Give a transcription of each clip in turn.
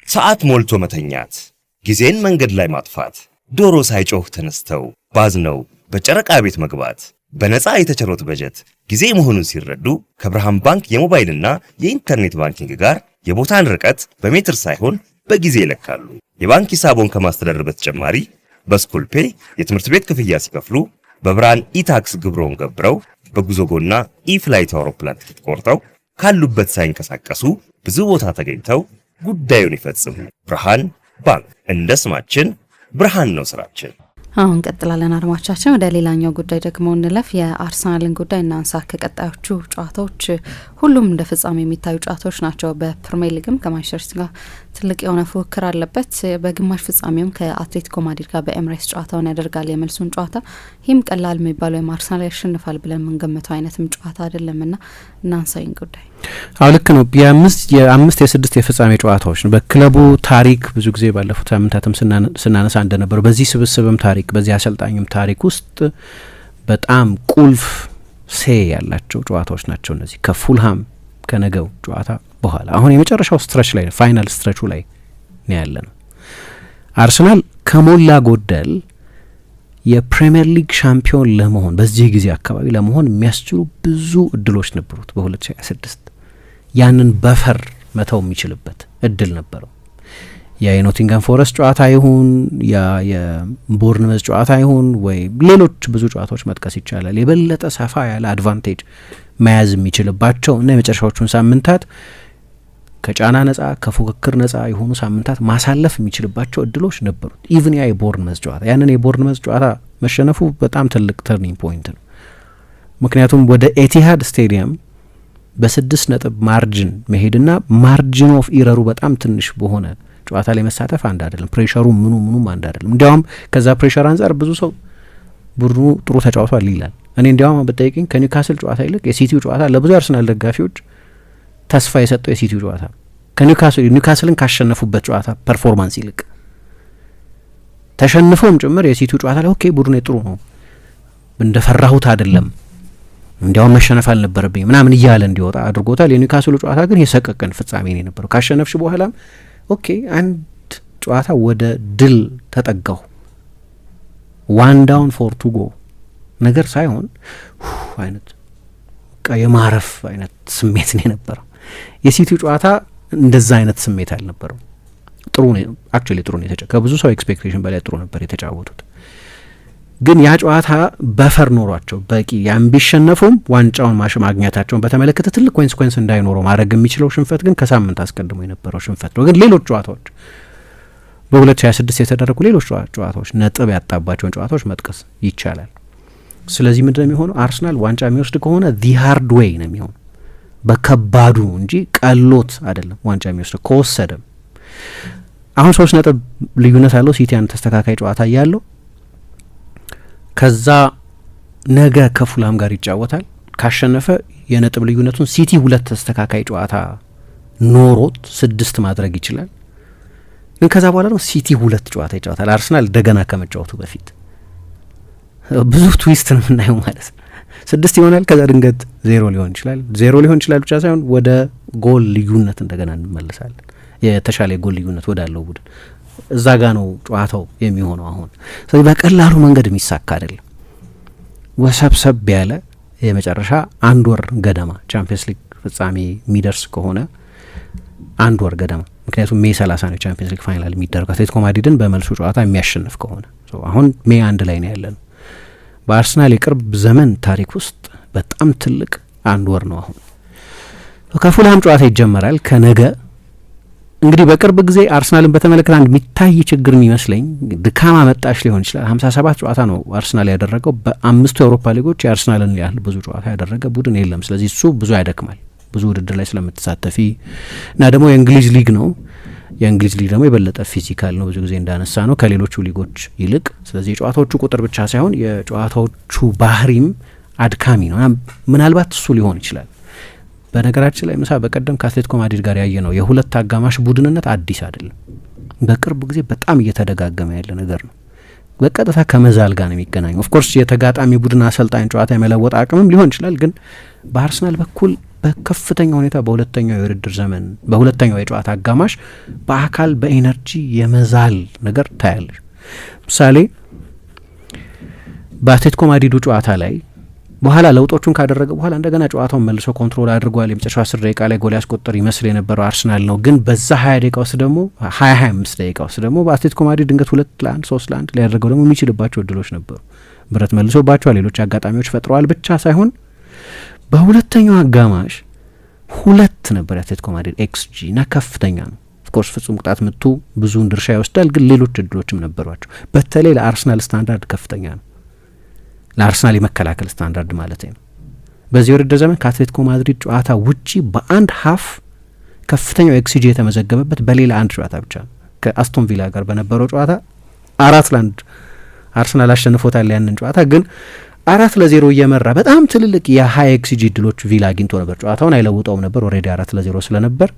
ሰዓት ሞልቶ መተኛት፣ ጊዜን መንገድ ላይ ማጥፋት፣ ዶሮ ሳይጮህ ተነስተው ባዝነው በጨረቃ ቤት መግባት፣ በነፃ የተቸሮት በጀት ጊዜ መሆኑን ሲረዱ ከብርሃን ባንክ የሞባይልና የኢንተርኔት ባንኪንግ ጋር የቦታን ርቀት በሜትር ሳይሆን በጊዜ ይለካሉ። የባንክ ሂሳቦን ከማስተዳደር በተጨማሪ በስኩል ፔይ የትምህርት ቤት ክፍያ ሲከፍሉ፣ በብርሃን ኢታክስ ግብሮን ገብረው፣ በጉዞጎና ኢፍላይት አውሮፕላን ትኬት ቆርጠው ካሉበት ሳይንቀሳቀሱ ብዙ ቦታ ተገኝተው ጉዳዩን ይፈጽሙ። ብርሃን ባንክ፣ እንደ ስማችን ብርሃን ነው ስራችን። አሁን ቀጥላለን አድማጮቻችን። ወደ ሌላኛው ጉዳይ ደግሞ እንለፍ። የአርሰናልን ጉዳይ እናንሳ። ከቀጣዮቹ ጨዋታዎች ሁሉም እንደ ፍጻሜ የሚታዩ ጨዋታዎች ናቸው። በፕሪሚየር ሊግም ከማንቸስተር ሲቲ ጋር ትልቅ የሆነ ፉክክር አለበት። በግማሽ ፍጻሜውም ከአትሌቲኮ ማድሪድ ጋር በኤምሬትስ ጨዋታውን ያደርጋል የመልሱን ጨዋታ። ይህም ቀላል የሚባለው አርሰናል ያሸንፋል ብለን የምንገምተው አይነትም ጨዋታ አይደለምና እናንሳ ይህን ጉዳይ። አዎ ልክ ነው። የአምስት የስድስት የፍጻሜ ጨዋታዎች ነው። በክለቡ ታሪክ ብዙ ጊዜ ባለፉት ሳምንታትም ስናነሳ እንደነበረው በዚህ ስብስብም ታሪክ በዚህ አሰልጣኝም ታሪክ ውስጥ በጣም ቁልፍ ያላቸው ጨዋታዎች ናቸው እነዚህ። ከፉልሃም ከነገው ጨዋታ በኋላ አሁን የመጨረሻው ስትረች ላይ ፋይናል ስትረቹ ላይ ነው ያለ ነው። አርሰናል ከሞላ ጎደል የፕሪሚየር ሊግ ሻምፒዮን ለመሆን በዚህ ጊዜ አካባቢ ለመሆን የሚያስችሉ ብዙ እድሎች ነበሩት። በ2026 ያንን በፈር መተው የሚችልበት እድል ነበረው። ያ የኖቲንጋም ፎረስት ጨዋታ ይሁን ያ የቦርንመዝ ጨዋታ ይሁን ወይ ሌሎች ብዙ ጨዋታዎች መጥቀስ ይቻላል። የበለጠ ሰፋ ያለ አድቫንቴጅ መያዝ የሚችልባቸው እና የመጨረሻዎቹን ሳምንታት ከጫና ነጻ ከፉክክር ነጻ የሆኑ ሳምንታት ማሳለፍ የሚችልባቸው እድሎች ነበሩት። ኢቭን ያ የቦርንመዝ ጨዋታ ያንን የቦርንመዝ ጨዋታ መሸነፉ በጣም ትልቅ ተርኒንግ ፖይንት ነው። ምክንያቱም ወደ ኤቲሃድ ስቴዲየም በ6 ነጥብ ማርጅን መሄድና ማርጅን ኦፍ ኢረሩ በጣም ትንሽ በሆነ ጨዋታ ላይ መሳተፍ አንድ አይደለም። ፕሬሸሩ ምኑም አንድ አይደለም። እንዲያውም ከዛ ፕሬሸር አንጻር ብዙ ሰው ቡድኑ ጥሩ ተጫውቷል ይላል። እኔ እንዲያውም በጠይቅኝ ከኒውካስል ጨዋታ ይልቅ የሲቲው ጨዋታ ለብዙ አርሰናል ደጋፊዎች ተስፋ የሰጠው የሲቲው ጨዋታ ኒውካስልን ካሸነፉበት ጨዋታ ፐርፎርማንስ ይልቅ ተሸንፈውም ጭምር የሲቲው ጨዋታ ላይ ኦኬ ቡድኑ ጥሩ ነው እንደፈራሁት አይደለም እንዲያውም መሸነፍ አልነበረብኝ ምናምን እያለ እንዲወጣ አድርጎታል። የኒውካስሉ ጨዋታ ግን የሰቀቀን ፍጻሜ ነው የነበረው። ካሸነፍሽ በኋላም ኦኬ አንድ ጨዋታ ወደ ድል ተጠጋሁ ዋን ዳውን ፎር ቱ ጎ ነገር ሳይሆን አይነት የማረፍ አይነት ስሜት ነው የነበረው። የሲቲው ጨዋታ እንደዛ አይነት ስሜት አልነበረው። ጥሩ ነው አክቹአሊ ጥሩ ነው ከብዙ ሰው ኤክስፔክቴሽን በላይ ጥሩ ነበር የተጫወቱት። ግን ያ ጨዋታ በፈር ኖሯቸው በቂ ያምቢሸነፉም ዋንጫውን ማግኘታቸውን በተመለከተ ትልቅ ኮንሲኩዌንስ እንዳይኖረው ማድረግ የሚችለው ሽንፈት ግን ከሳምንት አስቀድሞ የነበረው ሽንፈት ነው። ግን ሌሎች ጨዋታዎች በ2026 የተደረጉ ሌሎች ጨዋታዎች ነጥብ ያጣባቸውን ጨዋታዎች መጥቀስ ይቻላል። ስለዚህ ምንድነው የሚሆነው? አርሰናል ዋንጫ የሚወስድ ከሆነ ዲ ሃርድ ዌይ ነው የሚሆነው በከባዱ እንጂ ቀሎት አይደለም። ዋንጫ የሚወስድ ከወሰደም አሁን 3 ነጥብ ልዩነት አለው ሲቲ አንድ ተስተካካይ ጨዋታ ያለው ከዛ ነገ ከፉላም ጋር ይጫወታል። ካሸነፈ የነጥብ ልዩነቱን ሲቲ 2 ተስተካካይ ጨዋታ ኖሮት 6 ማድረግ ይችላል። ግን ከዛ በኋላ ነው ሲቲ 2 ጨዋታ ይጫወታል አርሰናል እንደገና ከመጫወቱ በፊት። ብዙ ትዊስት ነው የምናየው ማለት ነው። 6 ይሆናል ከዛ ድንገት 0 ሊሆን ይችላል ብቻ ሳይሆን ወደ ጎል ልዩነት እንደገና እንመለሳለን። የተሻለ ጎል ልዩነት ወዳለው ቡድን እዛ ጋ ነው ጨዋታው የሚሆነው አሁን። ስለዚህ በቀላሉ መንገድ የሚሳካ አይደለም። ወሰብሰብ ያለ የመጨረሻ 1 ወር ገደማ ቻምፒየንስ ሊግ ፍጻሜ የሚደርስ ከሆነ 1 ወር ገደማ ምክንያቱም ሜይ 30 ነው ቻምፒየንስ ሊግ ፋይናል የሚደረገው አትሌቲኮ ማድሪድን በመልሱ ጨዋታ የሚያሸንፍ ከሆነ አሁን ሜይ 1 ላይ ነው ያለነው። በአርሰናል የቅርብ ዘመን ታሪክ ውስጥ በጣም ትልቅ 1 ወር ነው አሁን። ከፉልሃም ጨዋታ ይጀመራል ከነገ። እንግዲህ በቅርብ ጊዜ አርሰናልን በተመለከተ አንድ የሚታይ ችግር የሚመስለኝ ድካማ መጣሽ ሊሆን ይችላል። 57 ጨዋታ ነው አርሰናል ያደረገው። በ5ቱ የአውሮፓ ሊጎች የአርሰናልን ያህል ብዙ ጨዋታ ያደረገ ቡድን የለም። ስለዚህ እሱ ብዙ ያደክማል ብዙ ውድድር ላይ ስለምትሳተፊ እና ደግሞ የእንግሊዝ ሊግ ነው። የእንግሊዝ ሊግ ደግሞ የበለጠ ፊዚካል ነው ብዙ ጊዜ እንዳነሳ ነው ከሌሎቹ ሊጎች ይልቅ። ስለዚህ የጨዋታዎቹ ቁጥር ብቻ ሳይሆን የጨዋታዎቹ ባህሪም አድካሚ ነው። ምናልባት እሱ ሊሆን ይችላል። በነገራችን ላይ ምሳ በቀደም ከአትሌቲኮ ማድሪድ ጋር ያየ ነው የሁለት አጋማሽ ቡድንነት አዲስ አይደለም። በቅርብ ጊዜ በጣም እየተደጋገመ ያለ ነገር ነው። በቀጥታ ከመዛል ጋር ነው የሚገናኘው። ኦፍ ኮርስ የተጋጣሚ ቡድን አሰልጣኝ ጨዋታ የመለወጥ አቅምም ሊሆን ይችላል። ግን በአርሰናል በኩል በከፍተኛ ሁኔታ በሁለተኛው የውድድር ዘመን በሁለተኛው የጨዋታ አጋማሽ በአካል በኤነርጂ የመዛል ነገር ታያለች። ምሳሌ በአትሌቲኮ ማድሪዱ ጨዋታ ላይ በኋላ ለውጦቹን ካደረገ በኋላ እንደገና ጨዋታውን መልሶ ኮንትሮል አድርጓል። የመጨረሻው 10 ደቂቃ ላይ ጎል ያስቆጠር ይመስል የነበረው አርሰናል ነው። ግን በዛ 20 ደቂቃ ውስጥ ደግሞ 25 ደቂቃ ውስጥ ደግሞ በአትሌቲኮ ማድሪድ ድንገት 2-1 3-1 ሊያደርገው ደግሞ የሚችልባቸው እድሎች ነበሩ። ብረት መልሶባቸዋል። ሌሎች አጋጣሚዎች ፈጥረዋል ብቻ ሳይሆን በሁለተኛው አጋማሽ 2 ነበር የአትሌቲኮ ማድሪድ ኤክስጂ እና ከፍተኛ ነው። ኦፍኮርስ ፍጹም ቅጣት ምቱ ብዙውን ድርሻ ይወስዳል፣ ግን ሌሎች እድሎችም ነበሯቸው። በተለይ ለአርሰናል ስታንዳርድ ከፍተኛ ነው። ለአርሰናል የመከላከል ስታንዳርድ ማለት ነው። በዚህ ውድድር ዘመን ከአትሌቲኮ ማድሪድ ጨዋታ ውጪ በአንድ ሀፍ ከፍተኛው ኤክስጂ የተመዘገበበት በሌላ አንድ ጨዋታ ብቻ ነው። ከአስቶን ቪላ ጋር በነበረው ጨዋታ 4-1 አርሰናል አሸንፎታል። ያንን ጨዋታ ግን 4-0 እየመራ በጣም ትልልቅ የሀይ ኤክስጂ ድሎች ቪላ አግኝቶ ነበር። ጨዋታውን አይለውጠውም ነበር ኦልሬዲ 4-0 ስለነበር፣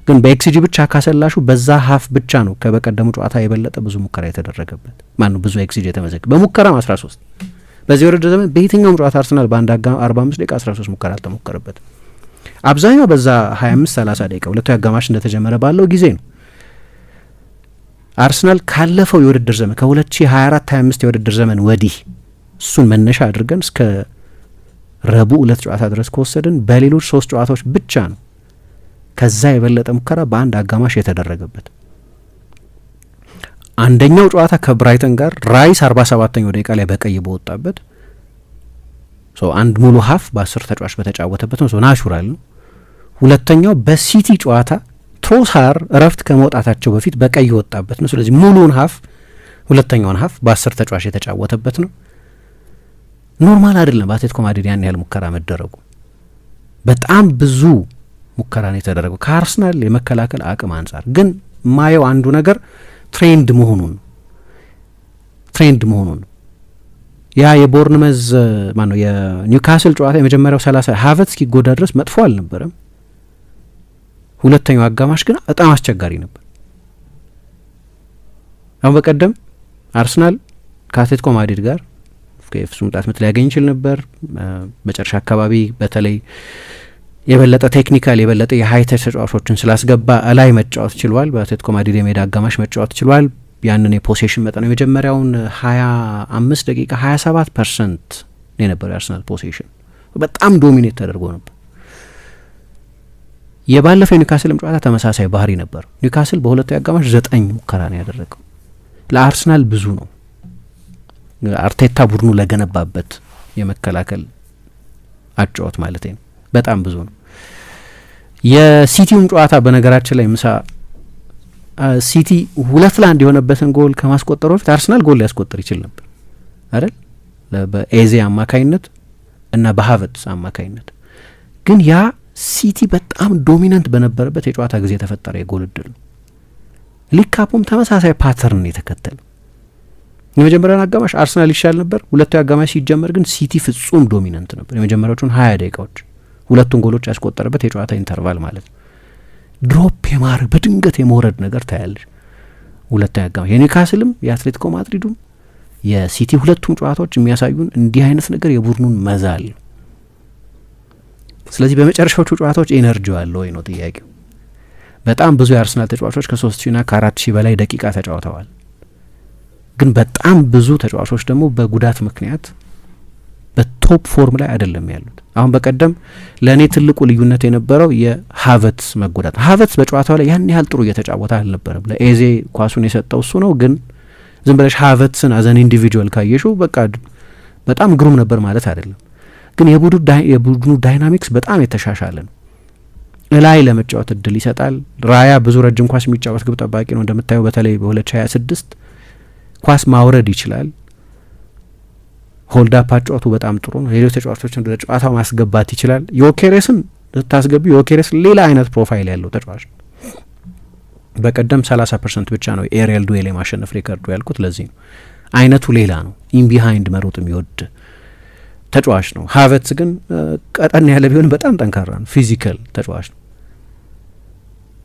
ግን በኤክስጂ ብቻ ካሰላሹ በዛ ሀፍ ብቻ ነው ከበቀደሙ ጨዋታ የበለጠ ብዙ ሙከራ የተደረገበት ማነው ብዙ ኤክስጂ የተመዘገበ በሙከራም 13። በዚህ ውድድር ዘመን በየትኛውም ጨዋታ አርሰናል በአንድ 45 ደቂቃ 13 ሙከራ አልተሞከረበትም። አብዛኛው በዛ 25-30 ደቂቃ ሁለቱ አጋማሽ እንደተጀመረ ባለው ጊዜ ነው። አርሰናል ካለፈው የውድድር ዘመን ከ2024-25 የውድድር ዘመን ወዲህ እሱን መነሻ አድርገን እስከ ረቡዕ 2 ጨዋታ ድረስ ከወሰድን በሌሎች 3 ጨዋታዎች ብቻ ነው ከዛ የበለጠ ሙከራ በአንድ አጋማሽ የተደረገበት። አንደኛው ጨዋታ ከብራይተን ጋር ራይስ 47ኛው ደቂቃ ላይ በቀይ በወጣበት አንድ ሙሉ ሀፍ በ10 ተጫዋች በተጫወተበት ነው። ናቹራል ነው። ሁለተኛው በሲቲ ጨዋታ ትሮሳር እረፍት ከመውጣታቸው በፊት በቀይ ወጣበት ነው። ስለዚህ ሙሉውን ሀፍ ሁለተኛውን ሀፍ በ10 ተጫዋች የተጫወተበት ነው። ኖርማል አይደለም በአትሌቲኮ ማድሪድ ያን ያህል ሙከራ መደረጉ። በጣም ብዙ ሙከራ ነው የተደረገው ከአርሰናል የመከላከል አቅም አንጻር። ግን ማየው አንዱ ነገር ትሬንድ መሆኑን ያ የቦርንመዝ ማነው የኒውካስል ጨዋታ የመጀመሪያው 30 ሀቨርትዝ እስኪጎዳ ድረስ መጥፎ አልነበረም። ሁለተኛው አጋማሽ ግን በጣም አስቸጋሪ ነበር። አሁን በቀደም አርሰናል ከአትሌቲኮ ማድሪድ ጋር ፍጹም ቅጣት ምት ሊያገኝ ይችል ነበር። መጨረሻ አካባቢ በተለይ የበለጠ ቴክኒካል የበለጠ የሀይተች ተጫዋቾችን ስላስገባ ላይ መጫወት ችሏል። በአትሌቲኮ ማድሪድ የሜዳ አጋማሽ መጫወት ችሏል። ያንን የፖሴሽን መጠን የመጀመሪያውን 25 ደቂቃ 27% የነበረው የአርሰናል ፖሴሽን በጣም ዶሚኔት ተደርጎ ነበር። የባለፈው ኒውካስልም ጨዋታ ተመሳሳይ ባህሪ ነበር። ኒውካስል በሁለተኛው አጋማሽ 9 ሙከራ ነው ያደረገው። ለአርሰናል ብዙ ነው። አርቴታ ቡድኑ ለገነባበት የመከላከል አጫወት ማለት ነው በጣም ብዙ ነው። የሲቲውም ጨዋታ በነገራችን ላይ ምሳ ሲቲ 2-1 የሆነበትን ጎል ከማስቆጠሩ በፊት አርሰናል ጎል ሊያስቆጥር ይችል ነበር አይደል? በኤዜ አማካይነት እና በሀቨርትዝ አማካይነት። ግን ያ ሲቲ በጣም ዶሚናንት በነበረበት የጨዋታ ጊዜ የተፈጠረ የጎል እድል ነው። ሊግ ካፑም ተመሳሳይ ፓተርን የተከተለ የመጀመሪያውን አጋማሽ አርሰናል ይሻል ነበር። ሁለተኛው አጋማሽ ሲጀመር ግን ሲቲ ፍጹም ዶሚናንት ነበር። የመጀመሪያዎቹን 20 ደቂቃዎች ሁለቱን ጎሎች ያስቆጠረበት የጨዋታ ኢንተርቫል ማለት ነው። ድሮፕ የማድረግ በድንገት የመውረድ ነገር ታያለች። ሁለተኛው አጋማሽ የኒውካስልም የአትሌቲኮ ማድሪዱም የሲቲ ሁለቱም ጨዋታዎች የሚያሳዩን እንዲህ አይነት ነገር የቡድኑን መዛል። ስለዚህ በመጨረሻዎቹ ጨዋታዎች ኤነርጂው አለ ወይ ነው ጥያቄው። በጣም ብዙ የአርሰናል ተጫዋቾች ከ3000ና ከ4000 በላይ ደቂቃ ተጫውተዋል። ግን በጣም ብዙ ተጫዋቾች ደግሞ በጉዳት ምክንያት በቶፕ ፎርም ላይ አይደለም ያሉት። አሁን በቀደም ለእኔ ትልቁ ልዩነት የነበረው የሀቨርትዝ መጎዳት። ሀቨርትዝ በጨዋታው ላይ ያን ያህል ጥሩ እየተጫወተ አልነበረም። ለኤዜ ኳሱን የሰጠው እሱ ነው። ግን ዝም ብለሽ ሀቨርትዝን አዘን ኢንዲቪጁዋል ካየሹ በቃ በጣም ግሩም ነበር ማለት አይደለም። ግን የቡድኑ ዳይናሚክስ በጣም የተሻሻለ ነው። እላይ ለመጫወት እድል ይሰጣል። ራያ ብዙ ረጅም ኳስ የሚጫወት ግብ ጠባቂ ነው እንደምታየው። በተለይ በ2026 ኳስ ማውረድ ይችላል። ሆልድ አፕ አጫወቱ በጣም ጥሩ ነው። ሌሎች ተጫዋቾችን ወደ ጨዋታው ማስገባት ይችላል። ዮኬሬስን ልታስገቢ ዮኬሬስ ሌላ አይነት ፕሮፋይል ያለው ተጫዋች ነው። በቀደም 30% ብቻ ነው ኤሪያል ዱዌል የማሸነፍ ሪከርዱ ያልኩት ለዚህ ነው። አይነቱ ሌላ ነው። ኢን ቢሃይንድ መሮጥ የሚወድ ተጫዋች ነው። ሀቨርትዝ ግን ቀጠን ያለ ቢሆን በጣም ጠንካራ ነው። ፊዚካል ተጫዋች ነው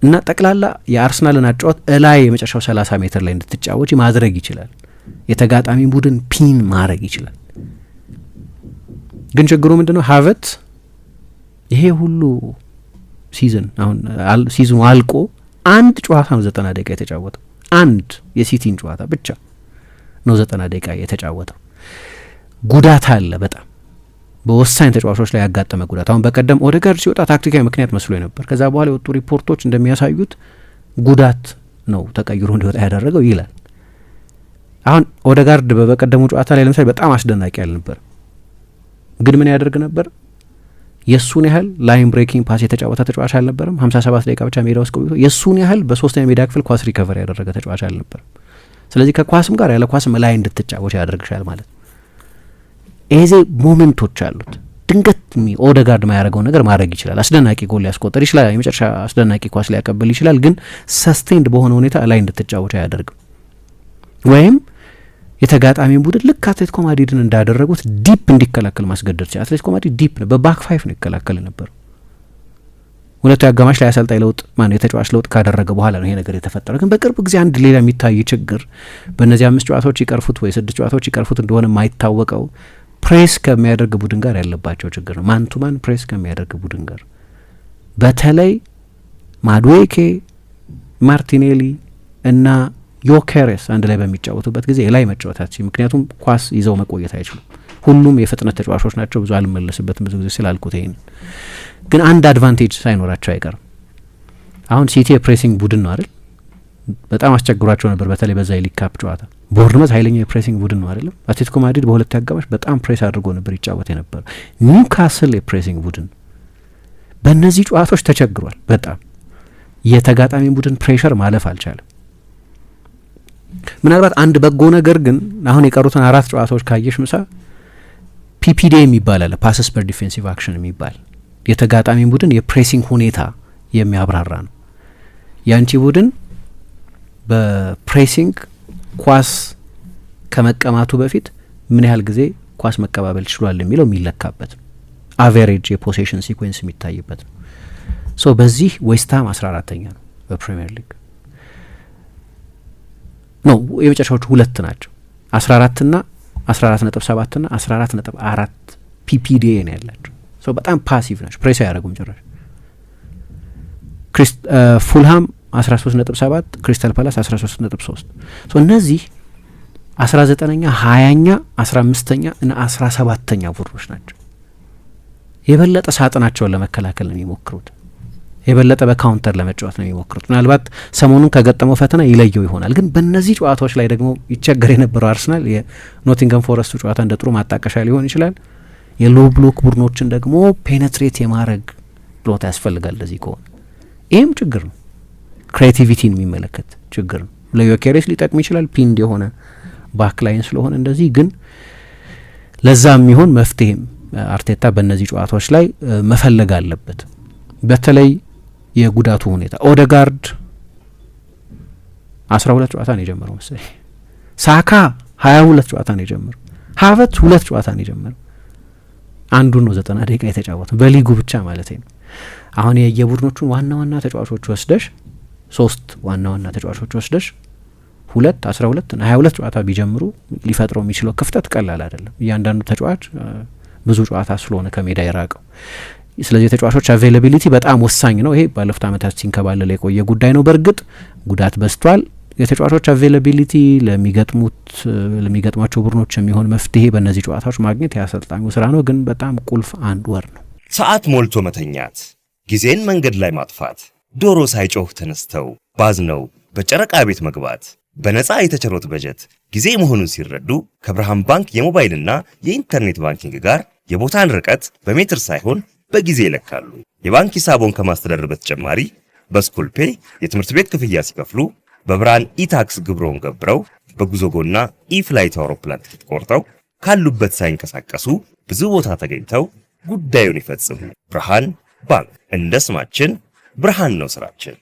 እና ጠቅላላ የአርሰናልን አጫወት እላይ የመጨረሻው 30 ሜትር ላይ እንድትጫወች ማድረግ ይችላል። የተጋጣሚ ቡድን ፒን ማድረግ ይችላል። ግን ችግሩ ምንድነው? ሀቨርትዝ ይሄ ሁሉ ሲዝን አሁን ሲዝኑ አልቆ አንድ ጨዋታ ነው 90 ደቂቃ የተጫወተው። አንድ የሲቲን ጨዋታ ብቻ ነው 90 ደቂቃ የተጫወተው። ጉዳት አለ በጣም በወሳኝ ተጫዋቾች ላይ ያጋጠመ ጉዳት። አሁን በቀደም ኦዴጋርድ ሲወጣ ታክቲካዊ ምክንያት መስሎ ነበር። ከዛ በኋላ የወጡ ሪፖርቶች እንደሚያሳዩት ጉዳት ነው ተቀይሮ እንዲወጣ ያደረገው ይላል። አሁን ኦዴጋርድ በቀደሙ ጨዋታ ላይ ለምሳሌ በጣም አስደናቂ አልነበር፣ ግን ምን ያደርግ ነበር? የሱን ያህል ላይን ብሬኪንግ ፓስ የተጫወተ ተጫዋች አልነበረም። 57 ደቂቃ ብቻ ሜዳ ውስጥ ቆይቶ የሱን ያህል በሶስተኛ ሜዳ ክፍል ኳስ ሪከቨር ያደረገ ተጫዋች አልነበረም። ስለዚህ ከኳስም ጋር ያለ ኳስም ላይ እንድትጫወት ያደርግሻል ማለት ነው። ይሄ ሞመንቶች አሉት። ድንገት ኦዴጋርድ ማያደርገው ነገር ማድረግ ይችላል። አስደናቂ ጎል ሊያስቆጥር ይችላል። የመጨረሻ አስደናቂ ኳስ ሊያቀብል ይችላል። ግን ሰስቴንድ በሆነ ሁኔታ ላይ እንድትጫወት አያደርግም። ወይም የተጋጣሚውን ቡድን ልክ አትሌቲኮ ማድሪድን እንዳደረጉት ዲፕ እንዲከላከል ማስገደድ ይችላል። አትሌቲኮ ማድሪድ ዲፕ ነው፣ በባክ ፋይፍ ነው ይከላከል ነበር። ሁለቱ አጋማሽ ላይ አሰልጣኝ ለውጥ የተጫዋች ለውጥ ካደረገ በኋላ ነው ይሄ ነገር የተፈጠረው። ግን በቅርብ ጊዜ አንድ ሌላ የሚታይ ችግር በእነዚህ 5 ጨዋታዎች ይቀርፉት ወይ 6 ጨዋታዎች ይቀርፉት እንደሆነ የማይታወቀው ፕሬስ ከሚያደርግ ቡድን ጋር ያለባቸው ችግር ነው። ማን ቱ ማን ፕሬስ ከሚያደርግ ቡድን ጋር በተለይ ማዱዌኬ፣ ማርቲኔሊ እና ዮኬሬስ አንድ ላይ በሚጫወቱበት ጊዜ ላይ መጫወታቸው፣ ምክንያቱም ኳስ ይዘው መቆየት አይችሉም። ሁሉም የፍጥነት ተጫዋቾች ናቸው። ብዙ አልመለስበትም ብዙ ጊዜ ስላልኩት ይሄን። ግን አንድ አድቫንቴጅ ሳይኖራቸው አይቀርም። አሁን ሲቲ የፕሬሲንግ ቡድን ነው አይደል? በጣም አስቸግሯቸው ነበር በተለይ በዛ የሊግ ካፕ ጨዋታ። ቦርንመዝ ኃይለኛ የፕሬሲንግ ቡድን ነው አይደለም? አትሌቲኮ ማድሪድ በሁለት አጋማሽ በጣም ፕሬስ አድርጎ ነበር ይጫወት የነበረው። ኒውካስል የፕሬሲንግ ቡድን በእነዚህ ጨዋታዎች ተቸግሯል በጣም። የተጋጣሚ ቡድን ፕሬሸር ማለፍ አልቻለም። ምናልባት አንድ በጎ ነገር ግን አሁን የቀሩትን 4 ጨዋታዎች ካየሽ ምሳ ፒፒዲ የሚባል አለ፣ ፓስስ ፐር ዲፌንሲቭ አክሽን የሚባል የተጋጣሚ ቡድን የፕሬሲንግ ሁኔታ የሚያብራራ ነው። ያንቺ ቡድን በፕሬሲንግ ኳስ ከመቀማቱ በፊት ምን ያህል ጊዜ ኳስ መቀባበል ችሏል የሚለው የሚለካበት ነው። አቨሬጅ የፖሴሽን ሲኩዌንስ የሚታይበት ነው። ሶ በዚህ ዌስትሃም 14ኛ ነው በፕሪሚየር ሊግ ነው። የመጨረሻዎቹ 2 ናቸው 14 ና 14.7 ና 14.4 ፒፒዲኤ ነው ያላቸው። ሶ በጣም ፓሲቭ ናቸው፣ ፕሬስ አያደርጉም ጭራሽ። ፉልሃም 13.7 ክሪስታል ፓላስ 13.3 ሶ እነዚህ 19ኛ 20ኛ 15ኛ እና 17ኛ ቡድኖች ናቸው። የበለጠ ሳጥናቸውን ለመከላከል ነው የሚሞክሩት፣ የበለጠ በካውንተር ለመጫወት ነው የሚሞክሩት። ምናልባት ሰሞኑን ከገጠመው ፈተና ይለየው ይሆናል። ግን በእነዚህ ጨዋታዎች ላይ ደግሞ ይቸገር የነበረው አርሰናል የኖቲንገም ፎረስቱ ጨዋታ እንደ ጥሩ ማጣቀሻ ሊሆን ይችላል። የሎ ብሎክ ቡድኖችን ደግሞ ፔኔትሬት የማድረግ ችሎታ ያስፈልጋል። ለዚህ ከሆነ ይህም ችግር ነው፣ ክሬቲቪቲን የሚመለከት ችግር ነው። ለዮኬሬስ ሊጠቅም ይችላል ፒንድ የሆነ ባክላይን ስለሆነ እንደዚህ። ግን ለዛ የሚሆን መፍትሄም አርቴታ በእነዚህ ጨዋታዎች ላይ መፈለግ አለበት። በተለይ የጉዳቱ ሁኔታ ኦዴጋርድ 12 ጨዋታ ነው የጀመረው መሰለኝ። ሳካ 22 ጨዋታ ነው የጀመረው። ሀቨርትዝ 2 ጨዋታ ነው የጀመረው። አንዱን ነው 90 ደቂቃ የተጫወተው በሊጉ ብቻ ማለት ነው። አሁን የየቡድኖቹን ዋና ዋና ተጫዋቾች ወስደሽ 3 ዋና ዋና ተጫዋቾች ወስደሽ 2 12 እና 22 ጨዋታ ቢጀምሩ ሊፈጥረው የሚችለው ክፍተት ቀላል አይደለም። እያንዳንዱ ተጫዋች ብዙ ጨዋታ ስለሆነ ከሜዳ የራቀው። ስለዚህ የተጫዋቾች አቬይላቢሊቲ በጣም ወሳኝ ነው። ይሄ ባለፉት ዓመታት ሲንከባለል የቆየ ጉዳይ ነው። በእርግጥ ጉዳት በዝቷል። የተጫዋቾች አቬይላቢሊቲ ለሚገጥሟቸው ቡድኖች የሚሆን መፍትሄ በእነዚህ ጨዋታዎች ማግኘት የአሰልጣኙ ስራ ነው። ግን በጣም ቁልፍ አንድ ወር ነው። ሰዓት ሞልቶ መተኛት፣ ጊዜን መንገድ ላይ ማጥፋት፣ ዶሮ ሳይጮህ ተነስተው ባዝነው በጨረቃ ቤት መግባት፣ በነፃ የተቸሮት በጀት ጊዜ መሆኑን ሲረዱ ከብርሃን ባንክ የሞባይልና የኢንተርኔት ባንኪንግ ጋር የቦታን ርቀት በሜትር ሳይሆን በጊዜ ይለካሉ። የባንክ ሂሳቦን ከማስተዳደር በተጨማሪ በስኩል ፔይ የትምህርት ቤት ክፍያ ሲከፍሉ፣ በብርሃን ኢታክስ ግብረውን ገብረው፣ በጉዞጎና ኢፍላይት አውሮፕላን ትኬት ቆርጠው ካሉበት ሳይንቀሳቀሱ ብዙ ቦታ ተገኝተው ጉዳዩን ይፈጽሙ። ብርሃን ባንክ፣ እንደ ስማችን ብርሃን ነው ስራችን።